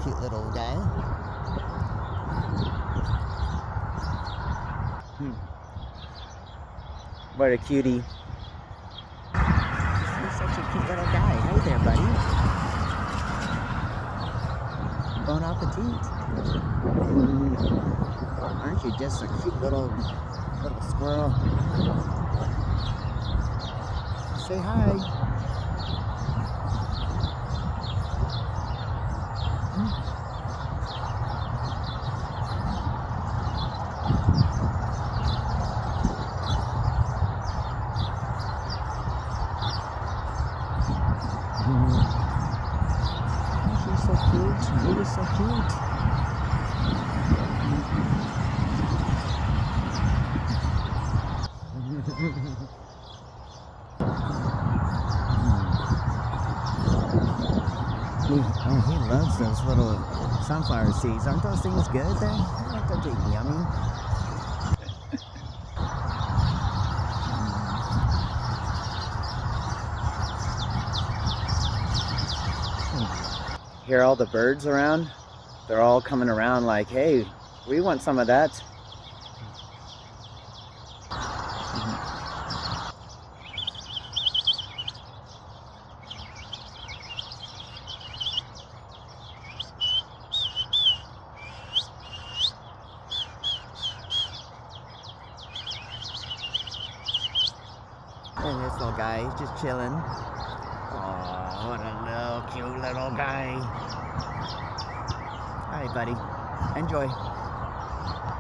cute little guy. What a cutie. He's such a cute little guy. Hey there, buddy. Bon appetit. Aren't you just a cute little squirrel? Say hi. She's so cute. You're so cute. He loves those little sunflower seeds. Aren't those things good there? Aren't they yummy? Hear all the birds around? They're all coming around like, hey, we want some of that. And this little guy, he's just chilling. Oh, what a little cute little guy. All right, buddy. Enjoy.